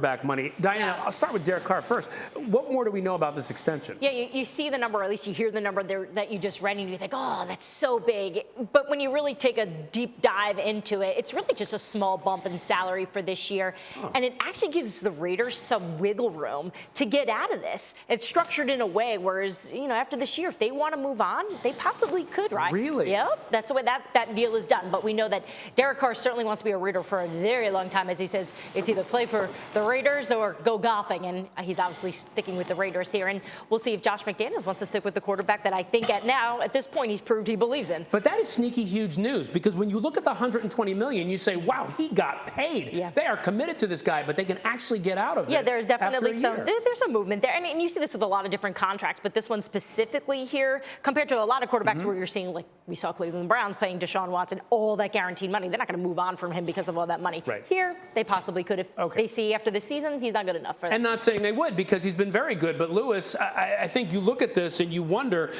back money. Diana, I'll start with Derek Carr first. What more do we know about this extension? Yeah, you see the number, or at least you hear the number there that you just read, and you think, oh, that's so big. But when you really take a deep dive into it, it's really just a small bump in salary for this year. And it actually gives the Raiders some wiggle room to get out of this. It's structured in a way, whereas, after this year, if they want to move on, they possibly could, right? Really? Yeah, that's the way that deal is done. But we know that Derek Carr certainly wants to be a Raider for a very long time, as he says, it's either play for the Raiders or go golfing, and he's obviously sticking with the Raiders here. And we'll see if Josh McDaniels wants to stick with the quarterback that I think at this point he's proved he believes in. But that is sneaky huge news, because when you look at the $120 million, you say, wow, he got paid. Yeah. They are committed to this guy, but they can actually get out of it. Yeah, there's definitely there's some movement there. I mean, you see this with a lot of different contracts, but this one specifically here, compared to a lot of quarterbacks where you're seeing, like we saw Cleveland Browns paying Deshaun Watson all that guaranteed money. They're not going to move on from him because of all that money. Right. Here, they possibly could if they see after this season he's not good enough for them. And not saying they would, because he's been very good. But Lewis, I think you look at this and you wonder,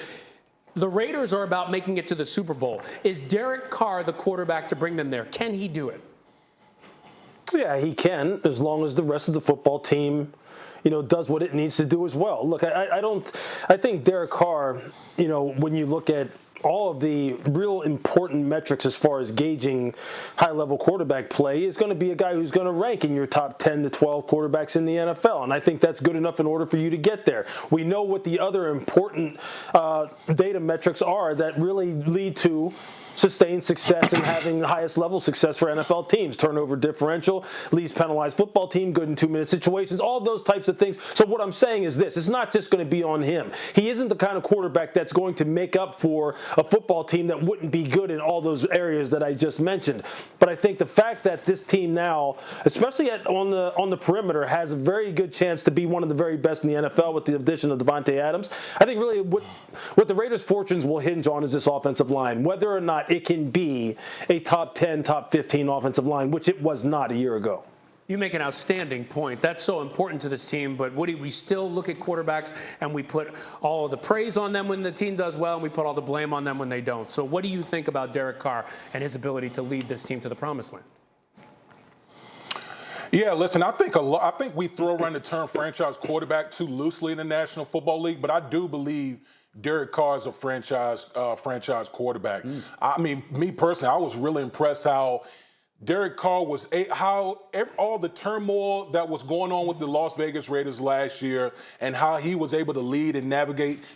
the Raiders are about making it to the Super Bowl. Is Derek Carr the quarterback to bring them there? Can he do it? Yeah, he can, as long as the rest of the football team, does what it needs to do as well. Look, I think Derek Carr, when you look at all of the real important metrics as far as gauging high-level quarterback play, is going to be a guy who's going to rank in your top 10 to 12 quarterbacks in the NFL. And I think that's good enough in order for you to get there. We know what the other important data metrics are that really lead to sustained success and having the highest level success for NFL teams. Turnover differential, least penalized football team, good in 2-minute situations, all those types of things. So what I'm saying is this, it's not just going to be on him. He isn't the kind of quarterback that's going to make up for a football team that wouldn't be good in all those areas that I just mentioned. But I think the fact that this team now, especially on the perimeter, has a very good chance to be one of the very best in the NFL with the addition of Devontae Adams, I think really what the Raiders' fortunes will hinge on is this offensive line, whether or not it can be a top 10, top 15 offensive line, which it was not a year ago. You make an outstanding point. That's so important to this team. But Woody, we still look at quarterbacks and we put all of the praise on them when the team does well, and we put all the blame on them when they don't. So what do you think about Derek Carr and his ability to lead this team to the promised land? Yeah, listen, I think we throw around the term franchise quarterback too loosely in the National Football League, but I do believe Derek Carr is a franchise quarterback. I mean, me personally, I was really impressed how Derek Carr was all the turmoil that was going on with the Las Vegas Raiders last year, and how he was able to lead and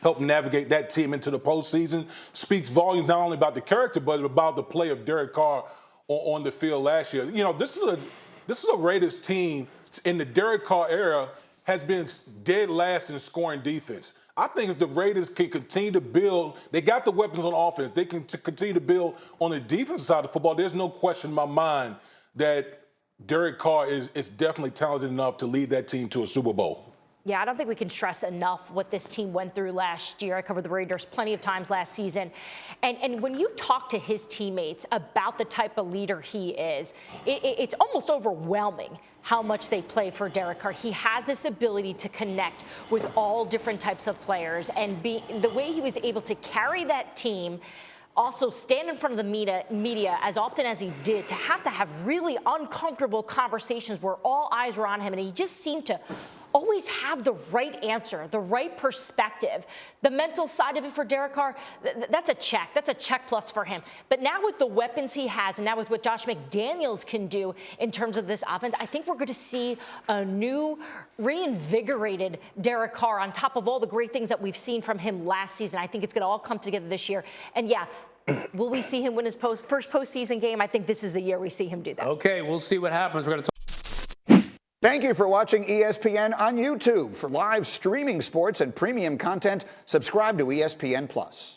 help navigate that team into the postseason, speaks volumes not only about the character but about the play of Derek Carr on the field last year. This is a Raiders team in the Derek Carr era has been dead last in scoring defense. I think if the Raiders can continue to build, they got the weapons on offense, they can continue to build on the defensive side of football, there's no question in my mind that Derek Carr is definitely talented enough to lead that team to a Super Bowl. Yeah, I don't think we can stress enough what this team went through last year. I covered the Raiders plenty of times last season. And when you talk to his teammates about the type of leader he is, it's almost overwhelming how much they play for Derek Carr. He has this ability to connect with all different types of players, and the way he was able to carry that team, also stand in front of the media as often as he did, to have really uncomfortable conversations where all eyes were on him, and he just seemed to always have the right answer, the right perspective. The mental side of it for Derek Carr, that's a check. That's a check plus for him. But now with the weapons he has, and now with what Josh McDaniels can do in terms of this offense, I think we're going to see a new, reinvigorated Derek Carr on top of all the great things that we've seen from him last season. I think it's going to all come together this year. And yeah, will we see him win his first postseason game? I think this is the year we see him do that. Okay, we'll see what happens. We're going to talk. Thank you for watching ESPN on YouTube. For live streaming sports and premium content, subscribe to ESPN+.